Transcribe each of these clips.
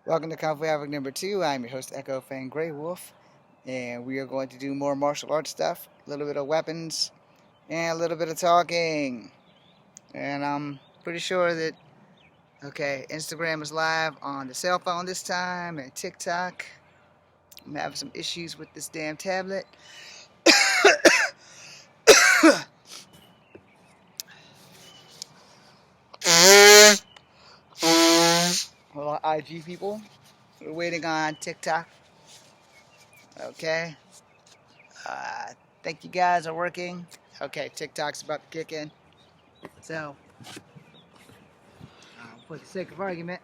Welcome to Kung Fu Havoc number 2. I'm your host, Echo Fang Grey Wolf, and we are going to do more martial arts stuff, a little bit of weapons, and a little bit of talking. And I'm pretty sure that, Instagram is live on the cell phone this time, and TikTok. I'm having some issues with this damn tablet. Hello, IG people. We're waiting on TikTok. Okay. I think you guys are working. Okay, TikTok's about to kick in. So, for the sake of argument,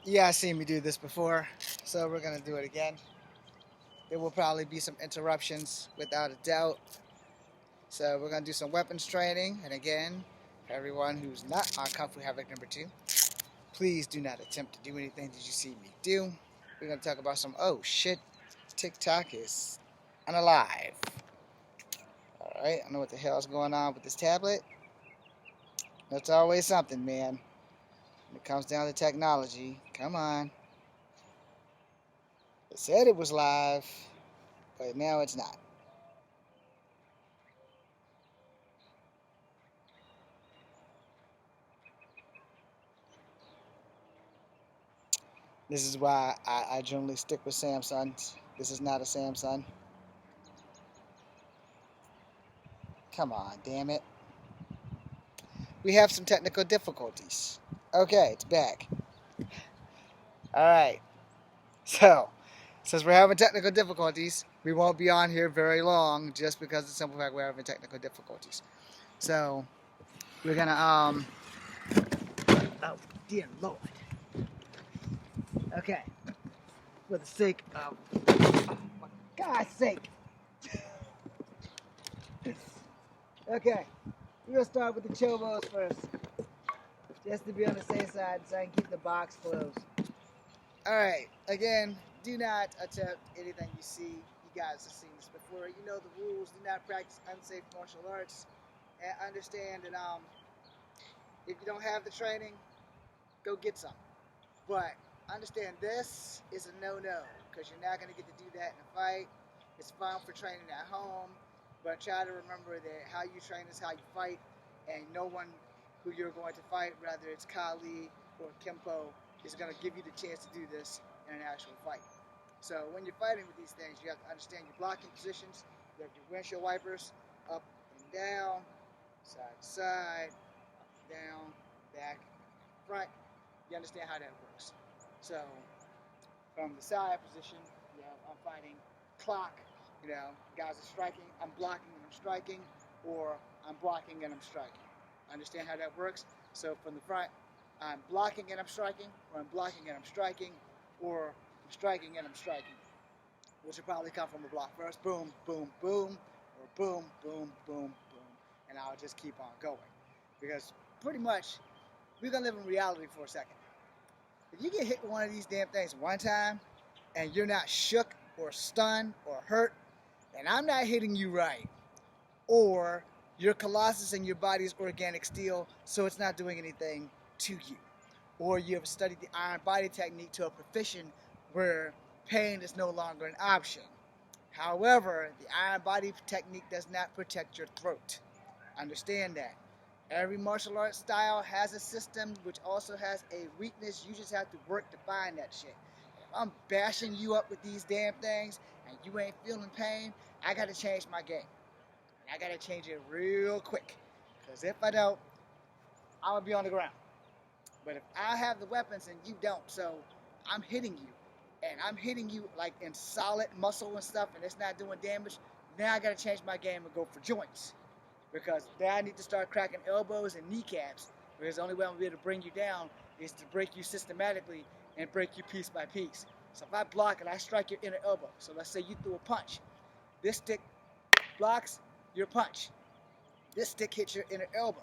you guys seen me do this before, so we're gonna do it again. There will probably be some interruptions, without a doubt. So we're gonna do some weapons training, and again, everyone who's not on Kung Fu Havoc number 2, please do not attempt to do anything that you see me do. We're gonna talk about some, oh shit, TikTok is unalive. Alright, I don't know what the hell's going on with this tablet. That's always something, man. When it comes down to technology, come on. It said it was live, but now it's not. This is why I generally stick with Samsungs. This is not a Samsung. Come on, damn it. We have some technical difficulties. Okay, it's back. Alright. So, since we're having technical difficulties, we won't be on here very long just because of the simple fact we're having technical difficulties. So, we're gonna, oh, dear Lord. Okay. For the sake of, oh, my God's sake. Okay. We're gonna start with the chobos first. Just to be on the safe side so I can keep the box closed. Alright, again, do not attempt anything you see. You guys have seen this before. You know the rules. Do not practice unsafe martial arts. And understand that if you don't have the training, go get some. But understand this is a no-no because you're not going to get to do that in a fight. It's fine for training at home, but try to remember that how you train is how you fight, and no one who you're going to fight, whether it's Kali or Kempo, is going to give you the chance to do this in an actual fight. So when you're fighting with these things, you have to understand your blocking positions. You have your windshield wipers up and down, side to side, up and down, back, front. You understand how that works. So from the side position, I'm fighting clock. Guys are striking, I'm blocking and I'm striking, or I'm blocking and I'm striking. Understand how that works? So from the front, I'm blocking and I'm striking, or I'm blocking and I'm striking, or I'm striking and I'm striking, which will probably come from a block first. Boom, boom, boom, or boom, boom, boom, boom, and I'll just keep on going. Because pretty much, we're going to live in reality for a second. If you get hit with one of these damn things one time, and you're not shook or stunned or hurt, and I'm not hitting you right, or your Colossus and your body is organic steel, so it's not doing anything to you, or you have studied the iron body technique to a proficient where pain is no longer an option. However, the iron body technique does not protect your throat. Understand that. Every martial arts style has a system which also has a weakness. You just have to work to find that shit. I'm bashing you up with these damn things and you ain't feeling pain, I gotta change my game. And I gotta change it real quick. Because if I don't, I'm gonna be on the ground. But if I have the weapons and you don't, so I'm hitting you. And I'm hitting you like in solid muscle and stuff and it's not doing damage, now I gotta change my game and go for joints. Because now I need to start cracking elbows and kneecaps. Because the only way I'm gonna be able to bring you down is to break you systematically and break you piece by piece. So if I block and I strike your inner elbow, so let's say you threw a punch. This stick blocks your punch. This stick hits your inner elbow,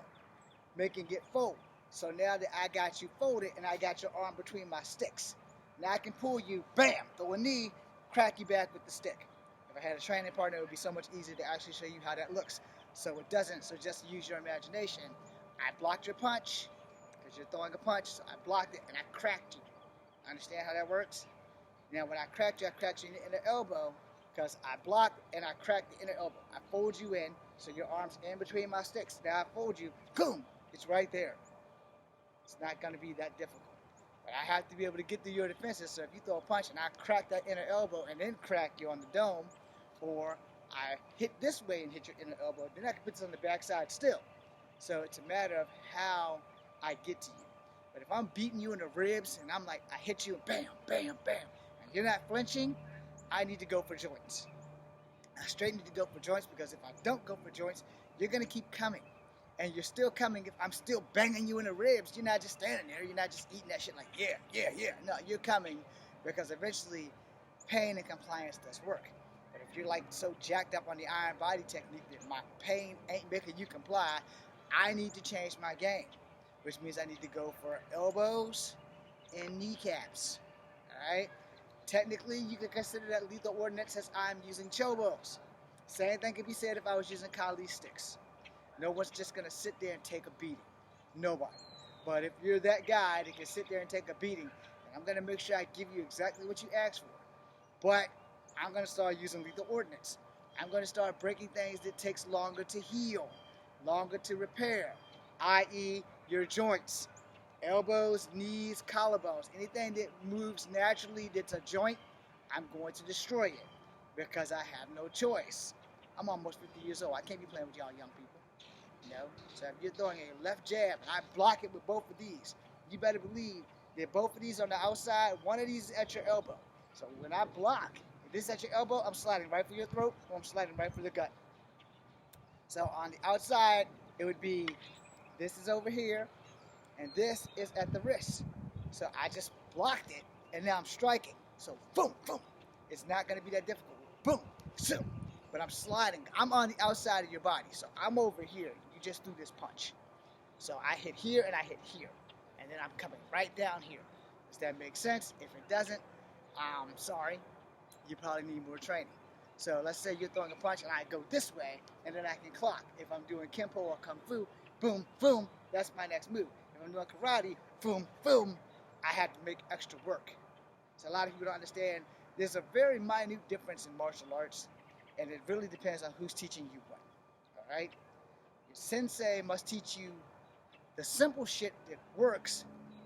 making it fold. So now that I got you folded and I got your arm between my sticks, now I can pull you, bam, throw a knee, crack you back with the stick. If I had a training partner, it would be so much easier to actually show you how that looks. So it doesn't, so just use your imagination. I blocked your punch, because you're throwing a punch, so I blocked it and I cracked you. Understand how that works? Now, when I cracked you in the inner elbow because I blocked and I cracked the inner elbow. I fold you in, so your arm's in between my sticks. Now I fold you, boom, it's right there. It's not going to be that difficult. But I have to be able to get through your defenses, so if you throw a punch and I crack that inner elbow and then crack you on the dome, or I hit this way and hit your inner elbow, then I can put this on the backside still. So it's a matter of how I get to you. But if I'm beating you in the ribs and I'm like, I hit you, bam, bam, bam, and you're not flinching, I need to go for joints. I straight need to go for joints, because if I don't go for joints, you're going to keep coming. And you're still coming if I'm still banging you in the ribs. You're not just standing there. You're not just eating that shit like, yeah, yeah, yeah. No, you're coming because eventually pain and compliance does work. But if you're like so jacked up on the iron body technique that my pain ain't making you comply, I need to change my game, which means I need to go for elbows and kneecaps. All right? Technically, you can consider that lethal ordinance as I'm using chobos. Same thing could be said if I was using Kali sticks. No one's just going to sit there and take a beating. Nobody. But if you're that guy that can sit there and take a beating, then I'm going to make sure I give you exactly what you asked for. But I'm going to start using lethal ordinance. I'm going to start breaking things that takes longer to heal, longer to repair, i.e. your joints, elbows, knees, collarbones. Anything that moves naturally that's a joint, I'm going to destroy it because I have no choice. I'm almost 50 years old. I can't be playing with y'all young people. You know? So if you're throwing a left jab and I block it with both of these, you better believe that both of these are on the outside, one of these is at your elbow. So when I block, if this is at your elbow, I'm sliding right for your throat, or I'm sliding right for the gut. So on the outside, it would be, this is over here, and this is at the wrist. So I just blocked it, and now I'm striking. So boom, boom. It's not going to be that difficult. Boom, zoom. But I'm sliding. I'm on the outside of your body. So I'm over here. You just threw this punch. So I hit here and I hit here. And then I'm coming right down here. Does that make sense? If it doesn't, I'm sorry. You probably need more training. So let's say you're throwing a punch and I go this way, and then I can clock. If I'm doing Kempo or Kung Fu, boom, boom, that's my next move. If I'm doing karate, boom, boom, I have to make extra work. So a lot of people don't understand there's a very minute difference in martial arts, and it really depends on who's teaching you what. All right? Your sensei must teach you the simple shit that works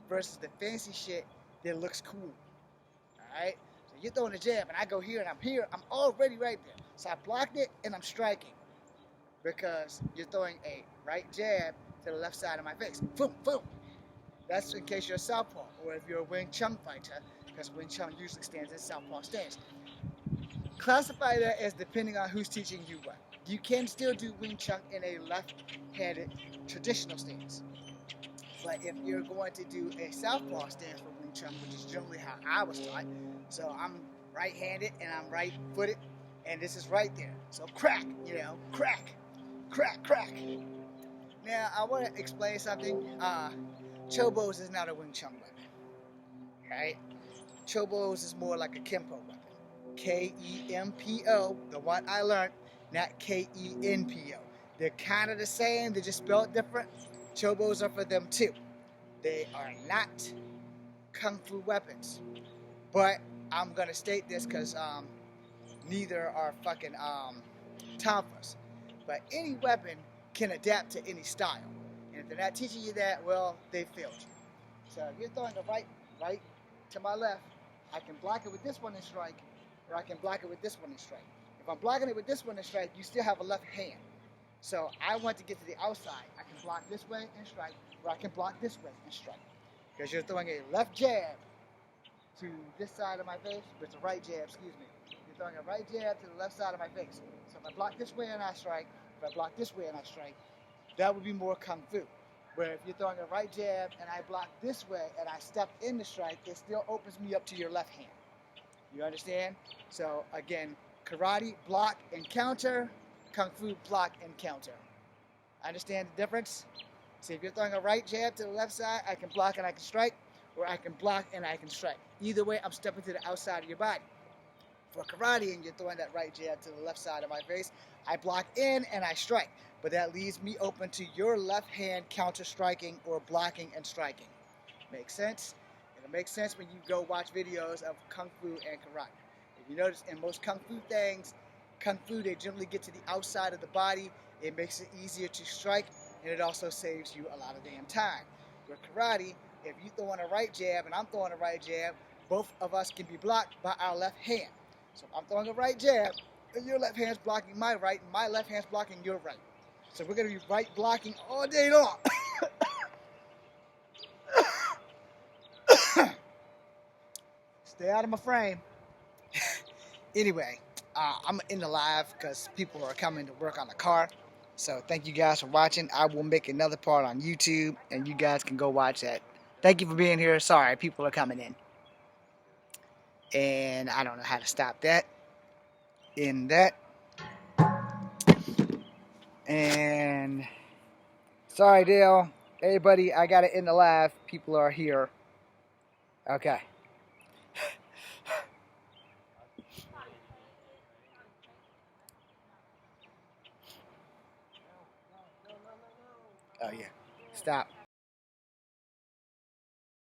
versus the fancy shit that looks cool. All right? So you're throwing a jab, and I go here, and I'm here. I'm already right there. So I blocked it, and I'm striking because you're throwing a right jab to the left side of my face. Boom, boom. That's in case you're a southpaw, or if you're a Wing Chun fighter, because Wing Chun usually stands in southpaw stance. Classify that as depending on who's teaching you what. You can still do Wing Chun in a left-handed traditional stance. But if you're going to do a southpaw stance for Wing Chun, which is generally how I was taught, so I'm right-handed and I'm right-footed, and this is right there. So crack, crack, crack, crack. Now, I want to explain something. Chobos is not a Wing Chun weapon, right? Chobos is more like a Kempo weapon. K-E-M-P-O, the one I learned, not K-E-N-P-O. They're kind of the same, they're just spelled different. Chobos are for them too. They are not Kung Fu weapons. But I'm going to state this because neither are fucking Tonfas. But any weapon can adapt to any style. And if they're not teaching you that, well, they failed you. So if you're throwing the right to my left, I can block it with this one and strike, or I can block it with this one and strike. If I'm blocking it with this one and strike, you still have a left hand. So I want to get to the outside. I can block this way and strike, or I can block this way and strike. Because you're throwing a left jab to this side of my face, but it's a right jab, excuse me. You're throwing a right jab to the left side of my face. So if I block this way and I strike, if I block this way and I strike, that would be more Kung Fu. Where if you're throwing a right jab and I block this way and I step in the strike, it still opens me up to your left hand. You understand? So again, karate, block and counter. Kung Fu, block and counter. Understand the difference? So if you're throwing a right jab to the left side, I can block and I can strike, or I can block and I can strike. Either way, I'm stepping to the outside of your body. For karate, and you're throwing that right jab to the left side of my face, I block in and I strike. But that leaves me open to your left hand counter striking or blocking and striking. Make sense? It'll make sense when you go watch videos of Kung Fu and Karate. If you notice, in most Kung Fu things, Kung Fu, they generally get to the outside of the body. It makes it easier to strike, and it also saves you a lot of damn time. With Karate, if you throwing a right jab and I'm throwing a right jab, both of us can be blocked by our left hand. So if I'm throwing a right jab, and your left hand's blocking my right, and my left hand's blocking your right. So we're going to be right blocking all day long. Stay out of my frame. Anyway, I'm in the live because people are coming to work on the car. So thank you guys for watching. I will make another part on YouTube, and you guys can go watch that. Thank you for being here. Sorry, people are coming in. And I don't know how to stop that. In that. And sorry, Dale. Everybody, I got it in the live. People are here. Okay. Oh, yeah. Stop.